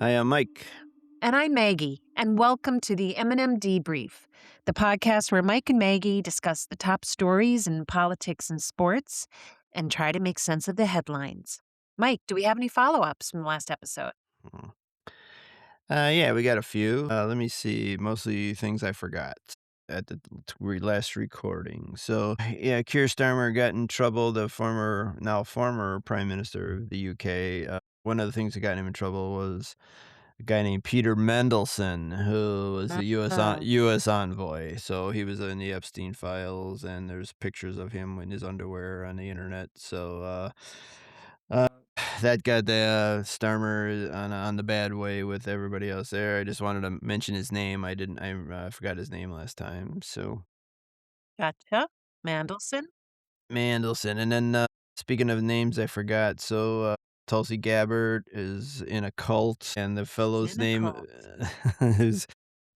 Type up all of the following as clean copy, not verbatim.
Hi, I'm Mike. And I'm Maggie, and welcome to the M&M Debrief, the podcast where Mike and Maggie discuss the top stories in politics and sports and try to make sense of the headlines. Mike, do we have any follow-ups from the last episode? Mm. Yeah, we got a few. Let me see. Mostly things I forgot at the last recording. So, yeah, Keir Starmer got in trouble. The now former Prime Minister of the UK. One of the things that got him in trouble was a guy named Peter Mandelson, who was the Uh, U.S. envoy. So he was in the Epstein files, and there's pictures of him in his underwear on the internet. So, uh, that got the Starmer on the bad way with everybody else there. I just wanted to mention his name. I didn't. I forgot his name last time. So gotcha. Mandelson? Mandelson, and then speaking of names, I forgot. So Tulsi Gabbard is in a cult, and the He's fellow's in a name cult. is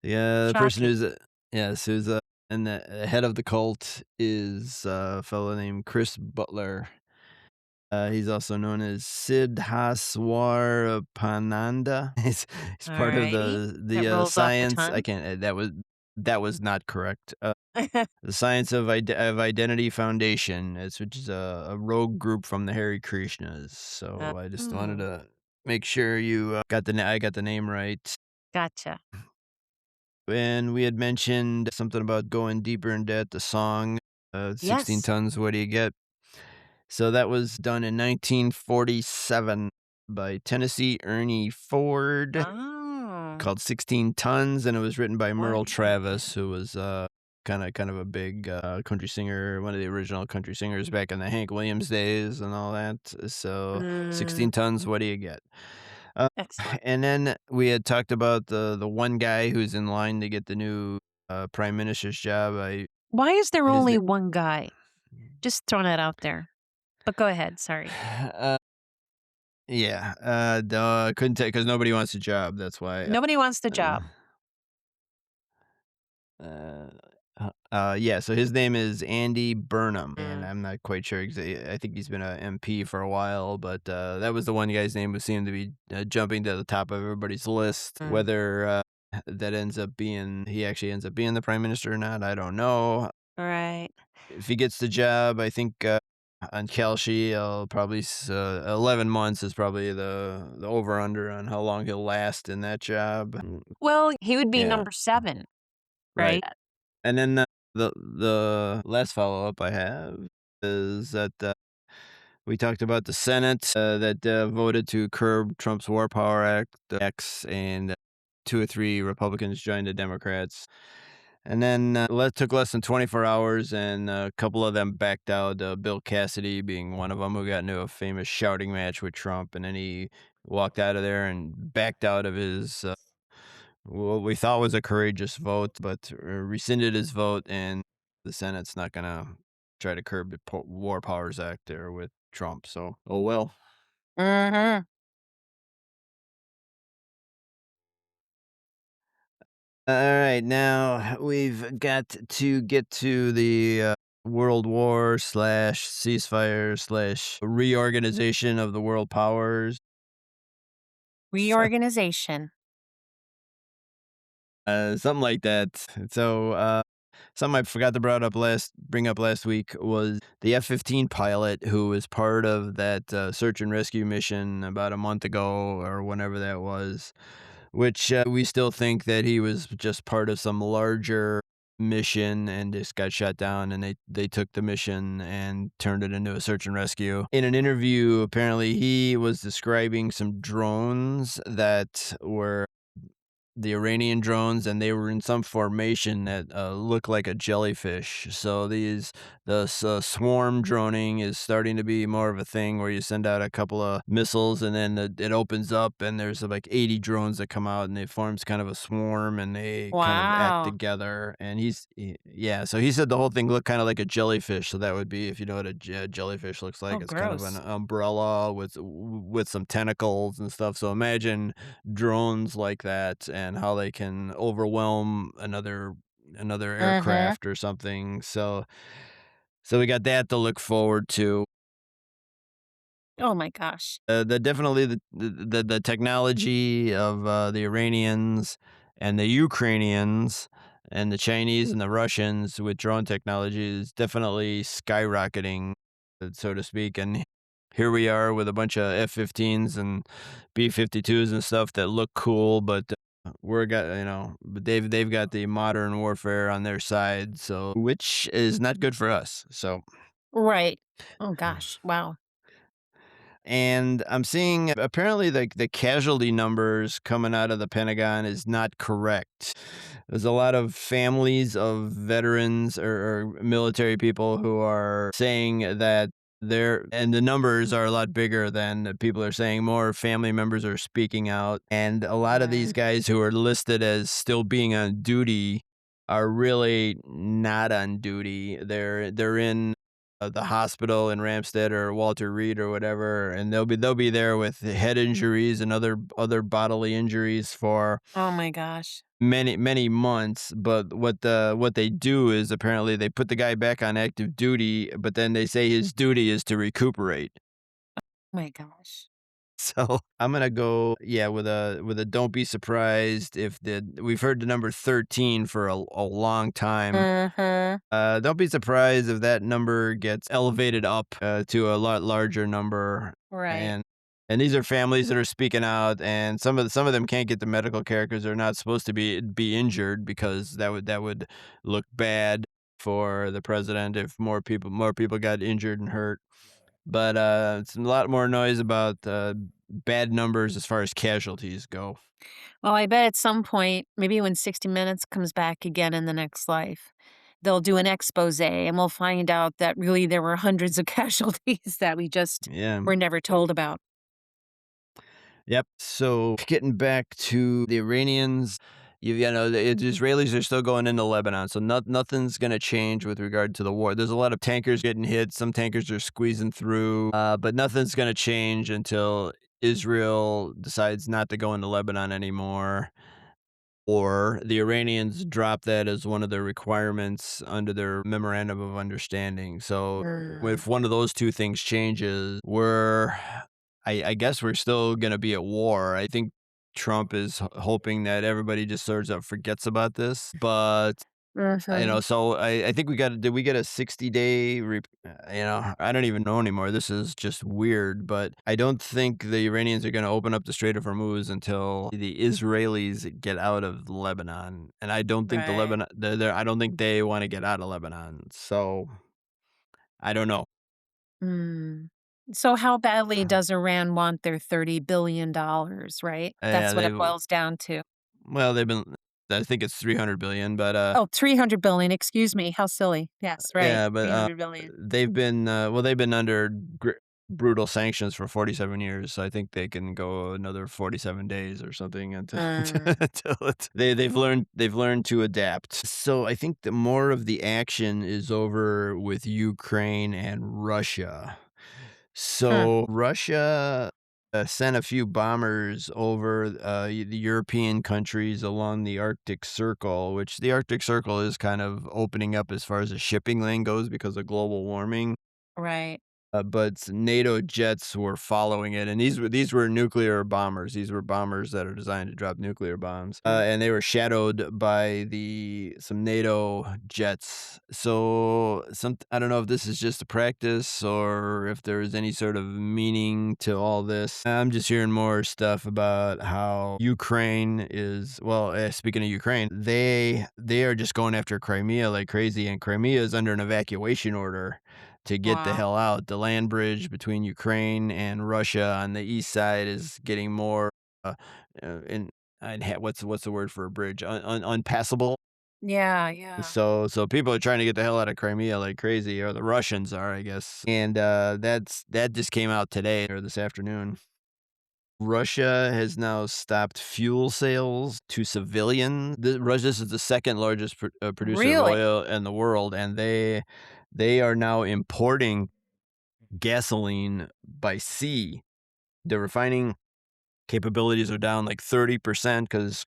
the person Shocking. who's yes, who's and the head of the cult is a fellow named Chris Butler. He's also known as Siddhaswarapananda. He's part of Alrighty. That rolls off the science. I tongue. can't. That was not correct. The Science of Identity Foundation, which is a rogue group from the Hare Krishnas. So I just wanted Hmm, to make sure you I got the name right. gotcha. And we had mentioned something about going deeper in debt. The song, 16 Yes. tons. What do you get? So that was done in 1947 by Tennessee Ernie Ford, Oh, called 16 Tons, and it was written by what Merle a Travis, who was kind of a big country singer, one of the original country singers back in the Hank Williams days and all that. So 16 tons, what do you get? Uh, excellent. and then we had talked about the one guy who's in line to get the new prime minister's job. Why is there His only one guy? Just throwing that out there. But go ahead, sorry. Yeah, duh, couldn't take because nobody wants a job, that's why, Nobody wants the uh, job. uh, yeah, so his name is Andy Burnham, and Mm, I'm not quite sure I think he's been a MP for a while, but, that was the one guy's name who seemed to be, jumping to the top of everybody's list. mm. Whether, that ends up being he actually ends up being the prime minister or not, I don't know. Right. If he gets the job, I think, on Kelshi, I'll probably 11 months is probably the over under on how long he'll last in that job. Well, he would be Yeah, number 7, right. right? And then the last follow up I have is that we talked about the Senate that voted to curb Trump's War Power Act X, and 2 or 3 Republicans joined the Democrats. And then took less than 24 hours, and a couple of them backed out. Bill Cassidy being one of them, who got into a famous shouting match with Trump, and then he walked out of there and backed out of his what we thought was a courageous vote, but rescinded his vote, and the Senate's not gonna try to curb the War Powers Act there with Trump. So, oh well. Mhm. All right, now we've got to get to the World War slash ceasefire slash reorganization of the world powers. Reorganization. Something like that. So, something I forgot to bring up last week was the F-15 pilot who was part of that search and rescue mission about a month ago or whenever that was, which we still think that he was just part of some larger mission and just got shut down, and they took the mission and turned it into a search and rescue. In an interview, apparently he was describing some drones that were the Iranian drones, and they were in some formation that looked like a jellyfish. So the swarm droning is starting to be more of a thing, where you send out a couple of missiles, and then it opens up, and there's like 80 drones that come out, and they forms kind of a swarm, and they kind of act Wow. together. And yeah, so he said the whole thing looked kind of like a jellyfish. So that would be, if you know what a jellyfish looks Oh, like, it's kind of an gross. umbrella with some tentacles and stuff. So imagine drones like that and how they can overwhelm another Mhm. aircraft or something. So we got that to look forward to. Oh my gosh. The definitely the technology of the Iranians and the Ukrainians and the Chinese and the Russians with drone technology is definitely skyrocketing, so to speak. And here we are with a bunch of F-15s and B-52s and stuff that look cool, but but they've got the modern warfare on their side, so which is not good for us. So. Right. Oh gosh. Wow. And I'm seeing apparently the casualty numbers coming out of the Pentagon is not correct. There's a lot of families of veterans or military people who are saying that and the numbers are a lot bigger than the people are saying. More family members are speaking out, and a lot of these Mm. guys who are listed as still being on duty are really not on duty. They're in the hospital in Ramstead or Walter Reed or whatever, and they'll be there with head injuries and other bodily injuries for Oh my gosh. many months. But what they do is apparently they put the guy back on active duty, but then they say his duty is to recuperate. Oh my gosh. So I'm gonna go, yeah, with a don't be surprised if we've heard the number 13 for a long time. Mhm. Don't be surprised if that number gets elevated up to a lot larger number. Right. And these are families that are speaking out, and some of them can't get the medical care because they're not supposed to be injured, because that would look bad for the president if more people got injured and hurt. But it's a lot more noise about bad numbers as far as casualties go. Well, I bet at some point, maybe when 60 Minutes comes back again in the next life, they'll do an expose and we'll find out that really there were hundreds of casualties that we just Yeah. were never told about. Yep. So getting back to the Iranians, the Israelis are still going into Lebanon, so nothing's going to change with regard to the war. There's a lot of tankers getting hit. Some tankers are squeezing through, but nothing's going to change until Israel decides not to go into Lebanon anymore, or the Iranians drop that as one of their requirements under their memorandum of understanding. So Mm. if one of those two things changes, I guess we're still going to be at war. I think Trump is hoping that everybody just sort of forgets about this, but Mhm. so I think did we get a 60-day, I don't even know anymore. This is just weird, but I don't think the Iranians are going to open up the Strait of Hormuz until the Israelis get out of Lebanon. And I don't think Right. I don't think they want to get out of Lebanon. So I don't know. Mm. So how badly does Iran want their $30 billion, right? Yeah, That's what it boils down to. they've been, I think it's 300 billion, but Oh, 300 billion, excuse me, how silly. Yes, right, yeah, but 300 billion. they've been under brutal sanctions for 47 years. So I think they can go another 47 days or something until Mm. until they've learned to adapt. So I think the more of the action is over with Ukraine and Russia. Huh. So Russia sent a few bombers over the European countries along the Arctic Circle, which the Arctic Circle is kind of opening up as far as the shipping lane goes because of global warming. Right. But NATO jets were following it, and these were nuclear bombers. These were bombers that are designed to drop nuclear bombs, Mm. and they were shadowed by some NATO jets. So I don't know if this is just a practice or if there's any sort of meaning to all this. I'm just hearing more stuff about how Ukraine is, well. Speaking of Ukraine, they are just going after Crimea like crazy, and Crimea is under an evacuation order to get the Wow. hell out. The land bridge between Ukraine and Russia on the east side is getting more uh, in what's the word for a bridge? Unpassable. Yeah, yeah. So people are trying to get the hell out of Crimea like crazy, or the Russians are, I guess. And that just came out today or this afternoon. Russia has now stopped fuel sales to civilians. Russia is the second largest producer of Really? oil in the world, and they are now importing gasoline by sea. The refining capabilities are down like 30% because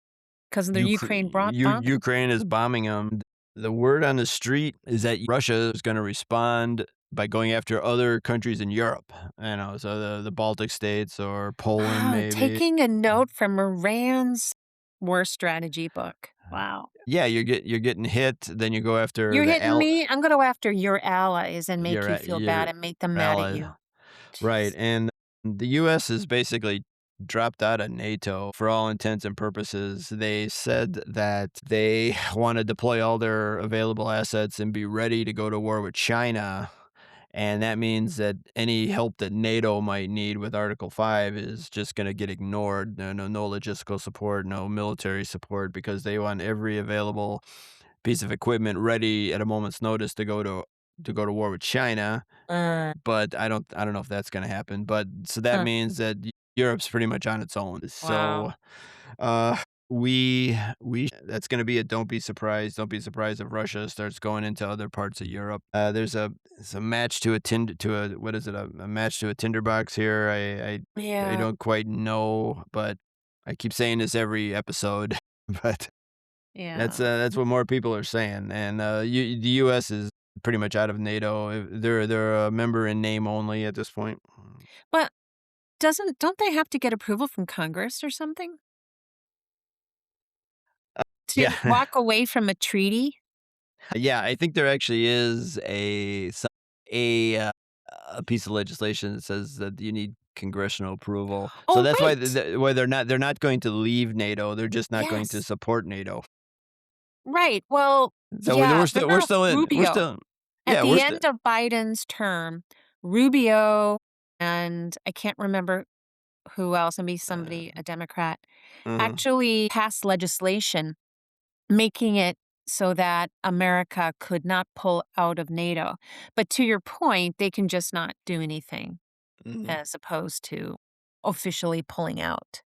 'Cause of the Ukraine bombing? Ukraine is bombing them. The word on the street is that Russia is going to respond by going after other countries in Europe, so the Baltic states or Poland Oh, maybe. taking a note from Iran's war strategy book. Wow. Yeah, you're getting hit, then you go after You're the hitting me, I'm gonna go after your allies and make you feel bad your and make them mad at ally. you. Right, Jeez. and the US is basically dropped out of NATO for all intents and purposes. They said that they wanna deploy all their available assets and be ready to go to war with China, and that means that any help that NATO might need with Article 5 is just gonna get ignored. No logistical support, no military support because they want every available piece of equipment ready at a moment's notice to go to war with China, Uh, but I don't know if that's gonna happen, but so that huh. means that Europe's pretty much on its own. So, Wow. uh, we that's gonna be a don't be surprised if Russia starts going into other parts of Europe. There's a match to a what is it, a match to a tinderbox here. I Yeah, don't quite know, but I keep saying this every episode, but yeah. that's what more people are saying, and, the US is pretty much out of NATO. They're a member in name only at this point. But don't they have to get approval from Congress or something to Yeah. walk away from a treaty? Yeah, I think there actually is a, uh, a piece of legislation that says that you need congressional approval. So Oh, that's why right. why they're not going to leave NATO, they're just not going to Yes. support NATO. Right. Well, So yeah, we're remember still in we're Rubio? still At yeah, the we're still end of Biden's term, Rubio and I can't remember who else, maybe somebody, uh, a Democrat, mhm, actually passed legislation making it so that America could not pull out of NATO. But to your point, they can just not do anything mhm, as opposed to officially pulling out.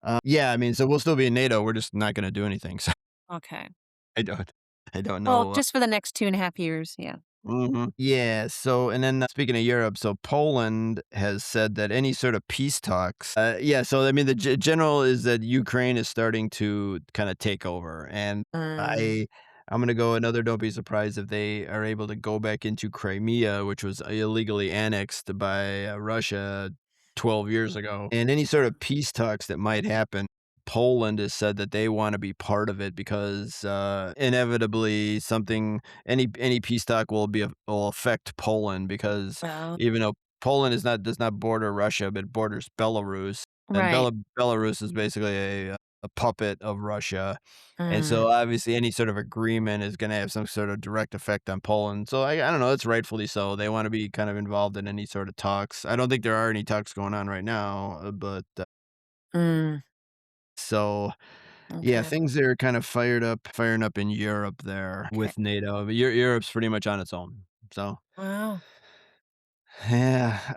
uh. Yeah, I mean, so we'll still be in NATO, we're just not gonna do anything, so Okay. I don't I don't Well, know. just for the next 2.5 years. Yeah. Mhm. Yeah, so and then, speaking of Europe, so Poland has said that any sort of peace talks yeah, so, I mean, the general is that Ukraine is starting to kinda take over, and Mm, I I'm gonna go another don't be surprised if they are able to go back into Crimea, which was illegally annexed by, Russia 12 years ago, and any sort of peace talks that might happen, Poland has said that they wanna be part of it because, inevitably, any peace talk will affect Poland because well, even though Poland does not border Russia, but it borders Belarus, and right. Belarus is basically a puppet of Russia, and Mm, so obviously any sort of agreement is gonna have some sort of direct effect on Poland. So I don't know, it's rightfully so. They wanna be kind of involved in any sort of talks. I don't think there are any talks going on right now, but, mm, so yeah, okay. things are kind of firing up in Europe there Okay. with NATO, but Europe's pretty much on its own. So, Wow. yeah,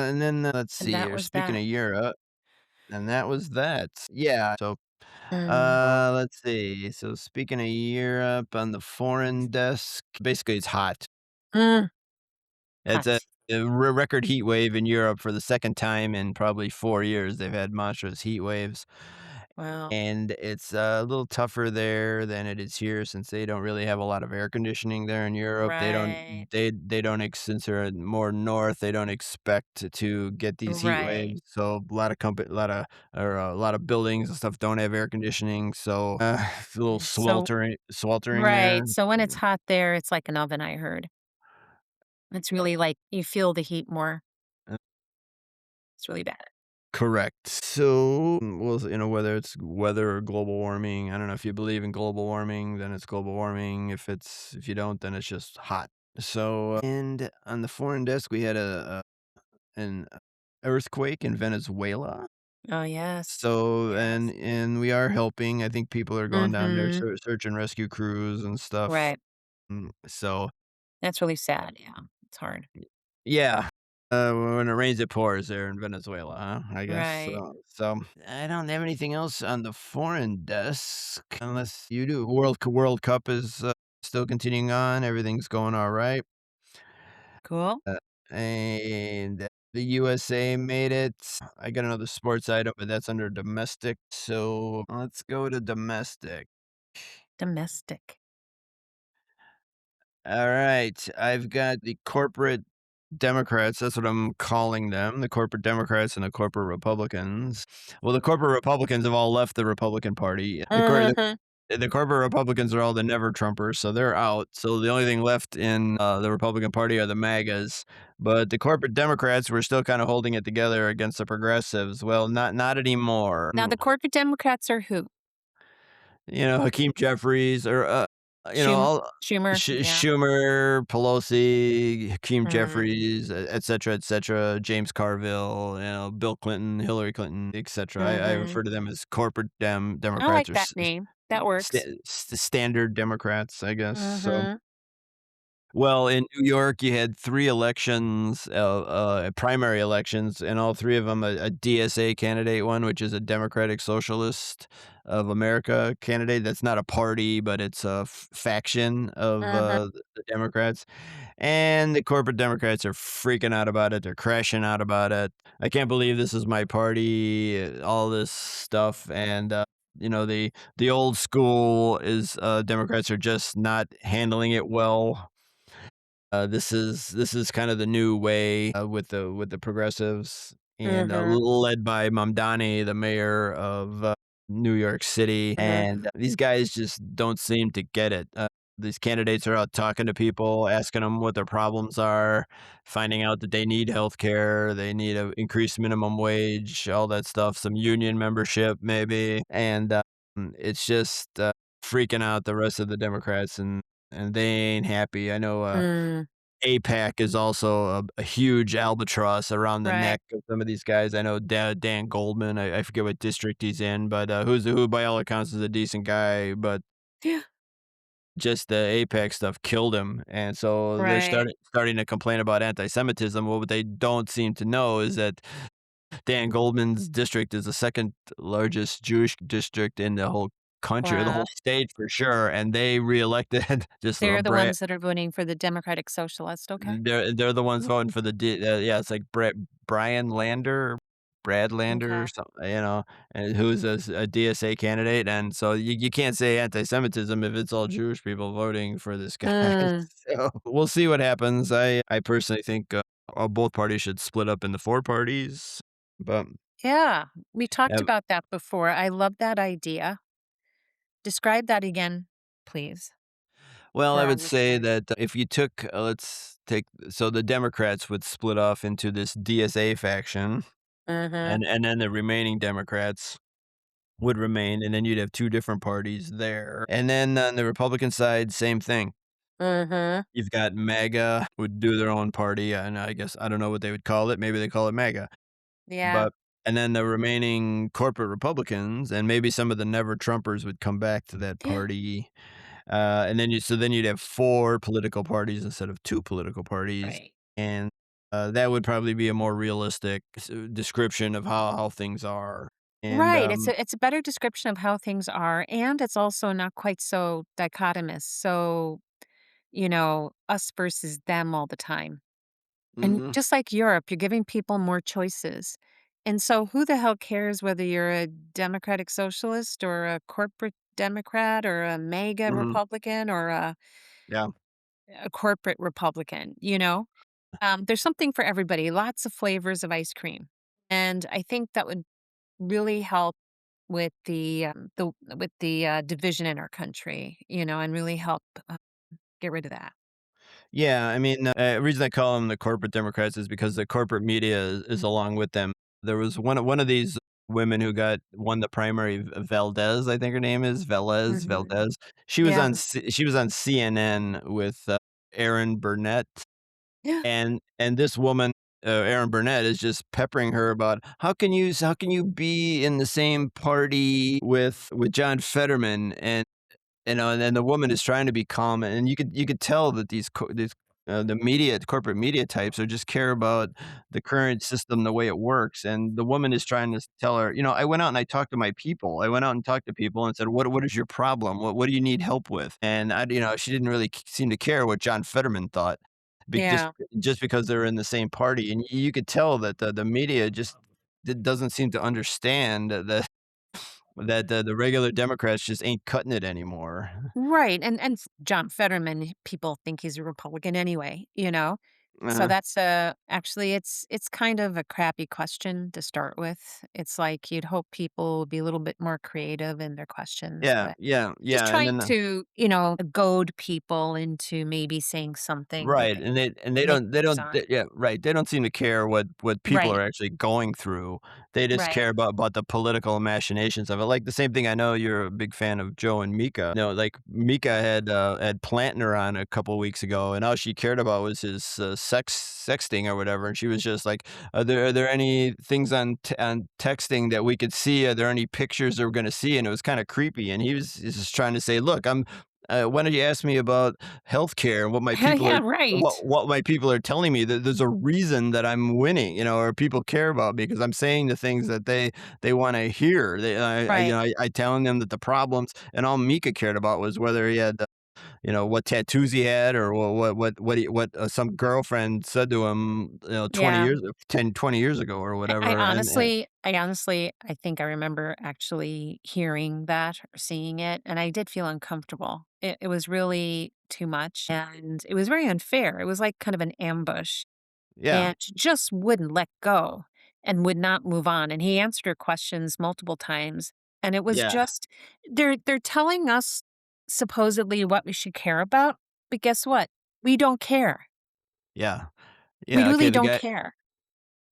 and then, let's And see that here, was speaking that. of Europe, and that was that. Yeah, so, Mm, let's see, so speaking of Europe, on the foreign desk, basically, it's hot. mm, It's hot. a record heat wave in Europe for the 2nd time in probably 4 years. They've had monstrous heat waves. Wow. And it's a little tougher there than it is here since they don't really have a lot of air conditioning there in Europe. Right. They don't since they're more north, they don't expect to get these heat Right. waves. So a lot of buildings and stuff don't have air conditioning. So it's a little Mm, so sweltering there. right. So when it's hot there, it's like an oven, I heard. It's really like you feel the heat more. Uh, It's really bad. Correct. So, well, whether it's weather or global warming, I don't know if you believe in global warming, then it's global warming. If you don't, then it's just hot. So, and on the foreign desk, we had an earthquake in Venezuela. Oh, yes. So, Yes. and we are helping. I think people are going down there, Mhm. search and rescue crews and stuff. Right. So, That's really sad, yeah. It's hard. yeah. When it rains, it pours there in Venezuela, huh? I guess Right. so. So I don't have anything else on the foreign desk unless you do. World Cup is still continuing on. Everything's going all right. Cool. Uh, and the USA made it. I got another sports item, but that's under domestic. So let's go to domestic. Domestic. All right. I've got the corporate Democrats. That's what I'm calling them. The corporate Democrats and the corporate Republicans. Well, the corporate Republicans have all left the Republican Party. Mhm. The corporate Republicans are all the never Trumpers, so they're out. So the only thing left in the Republican Party are the MAGAs. But the corporate Democrats were still kind of holding it together against the progressives. Well, not anymore. Now the corporate Democrats are who? Hakeem Jeffries or, all Schumer? Yeah. Schumer, Pelosi, Hakeem Mm, Jeffries, et cetera, James Carville, Bill Clinton, Hillary Clinton, et cetera. I mhm. refer to them as corporate I Democrats like or that name. That works. standard Democrats, I guess. So Mhm. well, in New York, you had 3 elections, primary elections, and all 3 of them a DSA candidate won, which is a Democratic Socialist of America candidate. That's not a party, but it's a faction of, Mhm. the Democrats, and the corporate Democrats are freaking out about it, they're crashing out about it. "I can't believe this is my party," all this stuff, and, the old school is, Democrats are just not handling it well. This is kind of the new way with the progressives and Mhm. led by Mamdani, the mayor of New York City, Mhm. and these guys just don't seem to get it. These candidates are out talking to people, asking them what their problems are, finding out that they need health care, they need a increased minimum wage, all that stuff, some union membership maybe, and it's just freaking out the rest of the Democrats and they ain't happy. I know Mm, APAC is also a huge albatross around the right. neck of some of these guys. I know Dan Goldman, I forget what district he's in, but, who by all accounts is a decent guy, but Yeah. just the APAC stuff killed him, and so they're Right. starting to complain about anti-Semitism. Well, what they don't seem to know is that Dan Goldman's district is the 2nd largest Jewish district in the whole country, or the Wow. whole state for sure, and they reelected just a They're the brat. ones that are voting for the Democratic Socialist, okay. They're the ones voting for yeah, it's like Brian Lander, Brad Lander or Okay. something, and who's a DSA candidate, and so you can't say anti-Semitism if it's all Jewish people voting for this guy. Mm, So, we'll see what happens. I personally think, both parties should split up into 4 parties, but, yeah, we talked um about that before. I love that idea. Describe that again, please, well, for I our would say listeners. that if you took, let's take so the Democrats would split off into this DSA faction, Mhm. and then the remaining Democrats would remain, and then you'd have 2 different parties there. And then on the Republican side, same thing. Mhm. You've got MAGA would do their own party, and I guess I don't know what they would call it, maybe they call it MAGA. Yeah. But and then the remaining corporate Republicans and maybe some of the never Trumpers would come back to that Yeah. party. And then you'd have 4 political parties instead of 2 political parties, Right. and, that would probably be a more realistic description of how things are. And, Right, it's a better description of how things are, and it's also not quite so dichotomous, so, us versus them all the time. And mhm, just like Europe, you're giving people more choices. And so who the hell cares whether you're a democratic socialist or a corporate Democrat or a mega mhm, Republican or yeah. a corporate Republican, you know? There's something for everybody, lots of flavors of ice cream. And I think that would really help with the division in our country, and really help get rid of that. Yeah, I mean, the reason I call them the corporate Democrats is because the corporate media is along with them. There was one of these women who won the primary, Valdez, I think her name is Mhm. Valdez. Yeah. She was on CNN with Aaron Burnett, Yeah. and this woman, Aaron Burnett, is just peppering her about how can you be in the same party with John Fetterman and then the woman is trying to be calm, and you could tell that the corporate media types are just care about the current system, the way it works, and the woman is trying to tell her, I went out and I talked to my people. I went out and talked to people and said, "What is your problem? What do you need help with?" And she didn't really seem to care what John Fetterman thought, Yeah. just because they're in the same party, and you could tell that the media just doesn't seem to understand that. that the regular Democrats just ain't cutting it anymore. Right, and John Fetterman, people think he's a Republican anyway, you know? So Uh-huh. that's, actually, it's kind of a crappy question to start with. It's like you'd hope people would be a little bit more creative in their questions, Yeah, but yeah, just yeah, and trying then to, goad people into maybe saying something that right, they and they make don't views on. yeah, right, they don't seem to care what people Right, are actually going through. They just right. care about the political machinations of it. Like, the same thing, I know you're a big fan of Joe and Mika. Like, Mika had Plantner on a couple weeks ago, and all she cared about was his, sexting or whatever, and she was just like, "Are there any things on texting that we could see? Are there any pictures that we're gonna see?" And it was kinda creepy, and he's just trying to say, "Look, why don't you ask me about healthcare and Yeah, right, what my people are telling me, that there's a reason that I'm winning, or people care about me because I'm saying the things that they want to hear. right. I telling them that the problems, and all Mika cared about was whether he had, what tattoos he had, or some girlfriend said to him, 20 Yeah. years, 10, 20 years ago or I whatever. honestly I honestly I think I remember actually hearing that or seeing it, and I did feel uncomfortable. It was really too much, and it was very unfair. It was like kind of an ambush, Yeah, and she just wouldn't let go and would not move on, and he answered her questions multiple times, and it was yeah, just they're telling us supposedly what we should care about, but guess what? We don't care. yeah, We yeah. Okay, really don't care.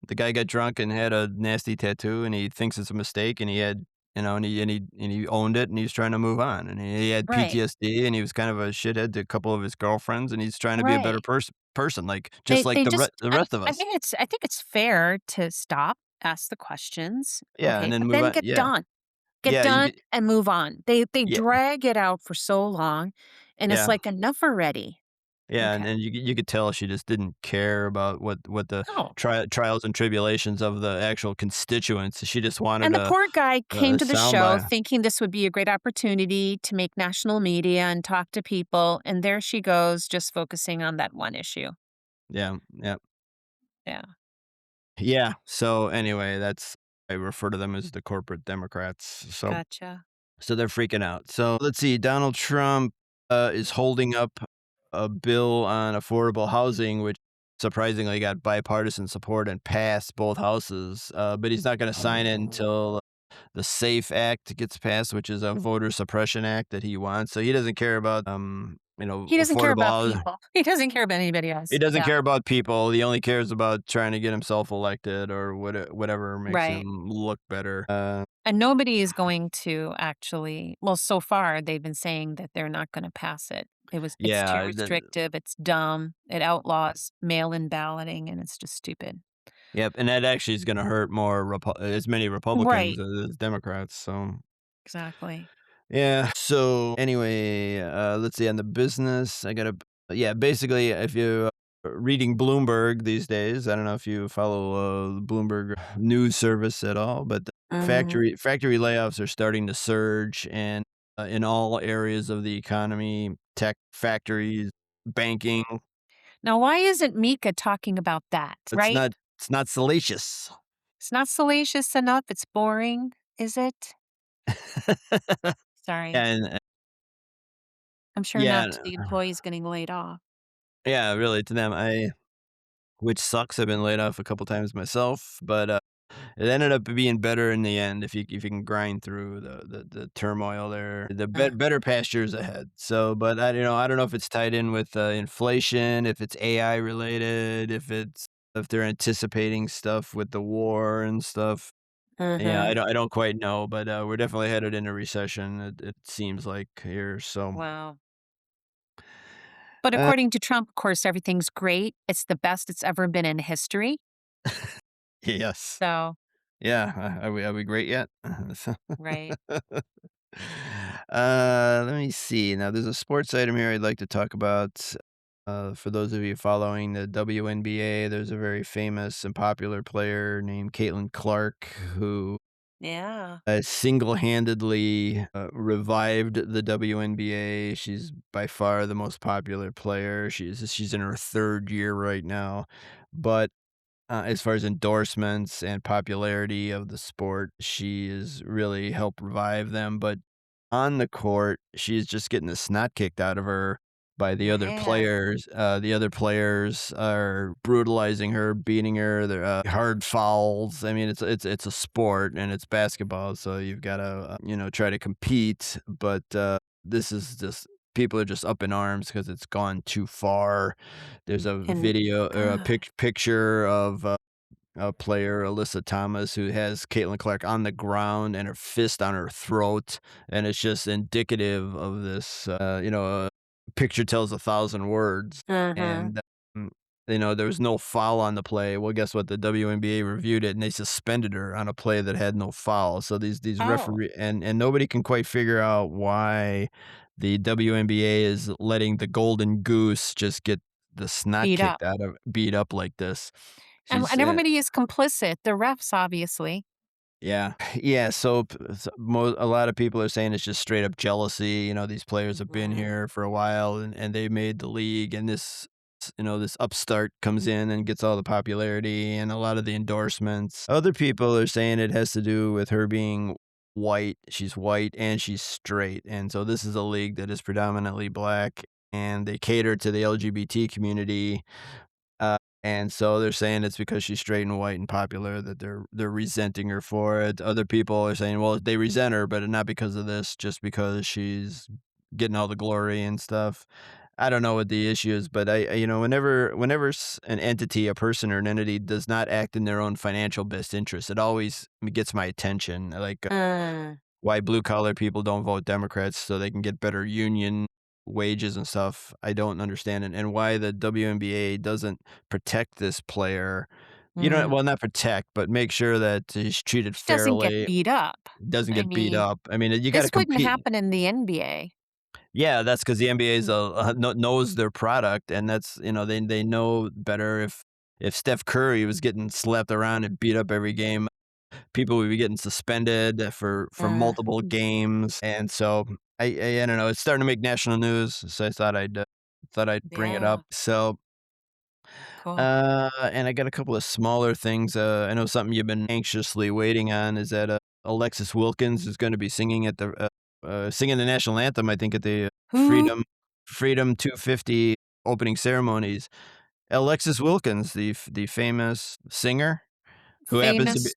the guy got drunk and had a nasty tattoo, and he thinks it's a mistake, and he had, and he owned it, and he's trying to move on, and he had Right. PTSD, and he was kind of a shithead to a couple of his girlfriends, and he's trying to be a better Right. person, like, just They like they just the rest of I us. think it's fair to stop, ask the questions, Yeah, and okay, then but move then on. get Yeah, done. Get yeah, you done get and move on. They yeah, drag it out for so long, and it's yeah, like, "Enough already." yeah, Okay. and you could tell she just didn't care about what the No. trials and tribulations of the actual constituents. She just wanted And the poor guy came a to the show soundbite. thinking this would be a great opportunity to make national media and talk to people, and there she goes just focusing on that one issue. Yeah, yeah. Yeah. Yeah, so anyway, I refer to them as the corporate Democrats, Gotcha. so they're freaking out. So let's see, Donald Trump, is holding up a bill on affordable housing, which surprisingly got bipartisan support and passed both houses, but he's not gonna sign it until the SAFE Act gets passed, which is a voter suppression act that he wants, so he doesn't care about, He doesn't care affordable about housing. people. He doesn't care about anybody He else. doesn't Yeah. care about people, he only cares about trying to get himself elected, or whatever makes Right. him look better. And nobody is going to actually, well, so far they've been saying that they're not gonna pass it. It's too Yeah, restrictive, it's dumb, it outlaws mail-in balloting, and it's just stupid. yep, and that actually is gonna hurt more as many Republicans Right, as Democrats, so exactly. yeah, so anyway, let's see, on the business, I gotta yeah, basically, if you reading Bloomberg these days, I don't know if you follow, the Bloomberg news service at all, but the Mhm. factory layoffs are starting to surge, and, in all areas of the economy, tech, factories, banking. Now why isn't Mika talking about that, It's right? not it's not salacious. It's not salacious enough, it's boring, is it? Sorry. And I'm sure not to yeah, the employees getting laid off. yeah, really, to them, which sucks, I've been laid off a couple times myself, but, it ended up being better in the end if you can grind through the turmoil there. The Uh, better pastures ahead. So, but I don't know if it's tied in with, inflation, if it's AI related, if they're anticipating stuff with the war and stuff. Yeah, mhm. I don't quite know, but, we're definitely headed into recession, it seems like here, so, Wow. But uh, according to Trump, of course, everything's great. It's the best it's ever been in history. yes. So, Yeah, are we great yet? So right. let me see. Now, there's a sports item here I'd like to talk about. For those of you following the WNBA, there's a very famous and popular player named Caitlin Clark who Yeah. single-handedly revived the WNBA. She's by far the most popular player. She's in her third year right now, but as far as endorsements and popularity of the sport. She has really helped revive them, but on the court, she's just getting the snot kicked out of her by the other Man. players. The other players are brutalizing her, beating her. They're hard fouls. I mean, it's a sport and it's basketball, so you've got to try to compete. But this is just people are just up in arms because it's gone too far. There's a And video or a uh, picture of a player, Alyssa Thomas, who has Caitlin Clark on the ground and her fist on her throat, and it's just indicative of this. A picture tells 1,000 words, uh-huh. and there was no foul on the play. Well, guess what? The WNBA reviewed it, and they suspended her on a play that had no foul. So these Oh, referee and nobody can quite figure out why the WNBA is letting the Golden Goose just get the snot beat up. kicked out of beat up like this. She's And everybody is complicit. The refs, obviously. Yeah. Yeah, so a lot of people are saying it's just straight up jealousy. These players have been Mm. here for a while, and they made the league, and this upstart comes in and gets all the popularity and a lot of the endorsements. Other people are saying it has to do with her being white. She's white and she's straight. And so this is a league that is predominantly black, and they cater to the LGBT community, and so they're saying it's because she's straight and white and popular that they're resenting her for it. Other people are saying, well, they resent her, but not because of this, just because she's getting all the glory and stuff. I don't know what the issue is, but whenever an entity, a person or an entity does not act in their own financial best interest, it always gets my attention. Like Uh, why blue collar people don't vote Democrats so they can get better union wages and stuff. I don't understand it, and why the WNBA doesn't protect this player. mm. Well, not protect, but make sure that he's treated She doesn't get fairly, beat up. doesn't I get beat mean, up. I mean, you got to this wouldn't compete. happen in the NBA. Yeah, that's because the NBA is knows their product, and they know better. If Steph Curry was getting slapped around and beat up every game, people would be getting suspended for Uh, multiple games, and so I don't know, it's starting to make national news, so I thought I'd bring it yeah, up. So, cool. and I got a couple of smaller things. I know something you've been anxiously waiting on is that Alexis Wilkins is going to be singing the national anthem. I think at the Who Freedom 250 opening ceremonies. Alexis Wilkins, the famous singer who happens to be famous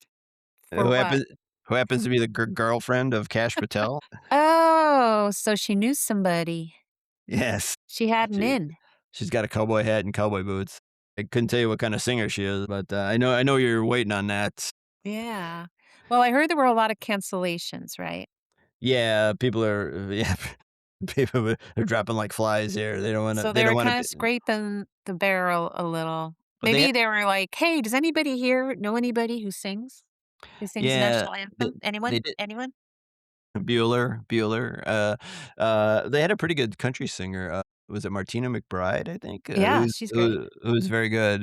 for who what? happens who happens to be the girlfriend of Cash Patel? Oh, so she knew somebody. Yes. She had an She in. she's got a cowboy hat and cowboy boots. I couldn't tell you what kinda singer she is, but, I know you're waiting on that. Yeah. Well, I heard there were a lot of cancellations, right? Yeah, people are yeah, people are dropping like flies here. So They they don't were wanna kinda be scraping the barrel a little. but they Maybe they were like, "Hey, does anybody here know anybody who sings? Who sings the yeah, national they anthem? they Anyone? did Anyone?" Bueller, they had a pretty good country singer, was it Martina McBride, I think, Yeah, she's great. who's very good,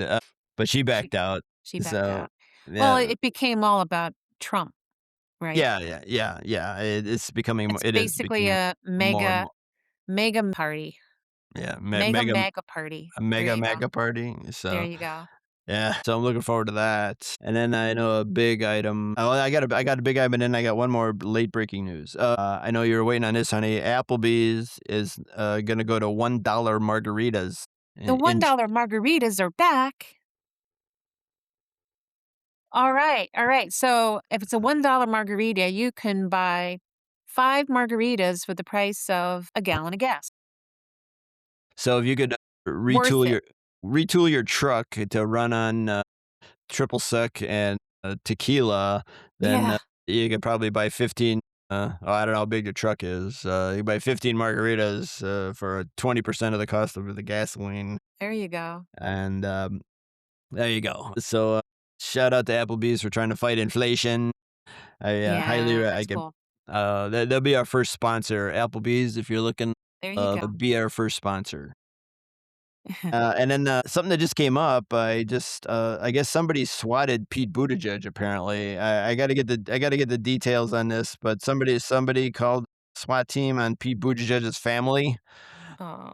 but she She backed out, she backed so, out. Well, yeah. it became all about Trump, right? Yeah, yeah, yeah, yeah, It's it is basically becoming a more and more mega party. yeah, Mega party. a There you go. mega party, There so, you go. yeah, so I'm looking forward to that, and then I know a big item I got a big item, and then I got one more late breaking news. I know you were waiting on this, honey. Applebee's is, gonna go to $1 margaritas The in $1 margaritas are back. All right. So if it's a $1 margarita, you can buy 5 margaritas for the price of a gallon of gas. so if you could Worth retool it. your truck to run on, triple sec and, tequila, then, Yeah. you could probably buy 15, I don't know how big your truck is, you buy 15 margaritas, for 20% of the cost of the gasoline, There you go. and, there you go. So, shout out to Applebee's for trying to fight inflation. Yeah, I that's can cool. they'll be our first sponsor. Applebee's, if you're looking, There you go. be our first sponsor. And then, something that just came up, I guess somebody swatted Pete Buttigieg apparently. I gotta get the details on this, but somebody called SWAT team on Pete Buttigieg's family. Oh.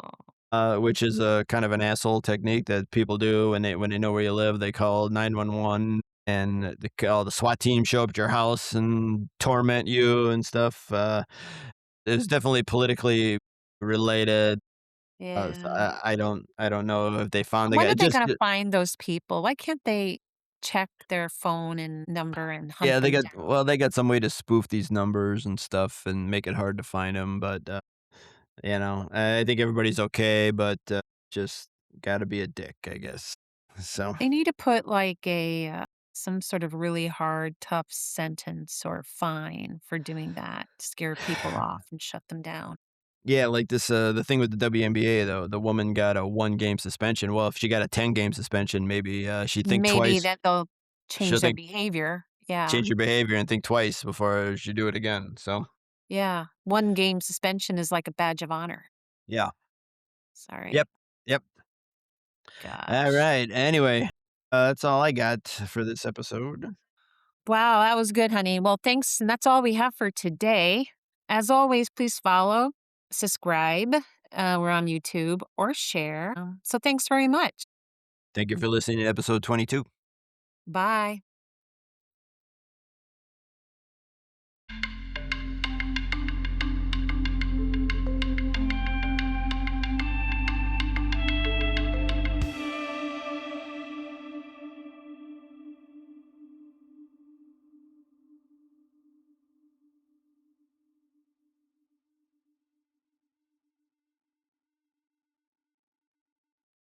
which is a kind of an asshole technique that people do when they know where you live. They call 911 and they call the SWAT team show up at your house and torment you and stuff. It's definitely politically related. So Yeah. I don't know if they found the When guy. are they Just gonna find those people? Why can't they check their phone and number and hunt yeah, them down? they got some way to spoof these numbers and stuff and make it hard to find them. But I think everybody's okay, but just got to be a dick, I guess. So They need to put like some sort of really hard, tough sentence or fine for doing that, scare people off and shut them down. yeah, like this the thing with the WNBA though, the woman got a 1 game suspension. Well, if she got a 10 game suspension, maybe she'd think Maybe twice. that they'll She'll change their think behavior. Yeah. change your behavior and think twice before she do it again. So Yeah. 1 game suspension is like a badge of honor. yeah. Sorry. Yep. Yep. All Gosh. right. Anyway, that's all I got for this episode. Wow, that was good, honey. Well, thanks. And that's all we have for today. As always, please follow, subscribe. We're on YouTube or share. So thanks very much. Thank you for listening to episode 22. Bye.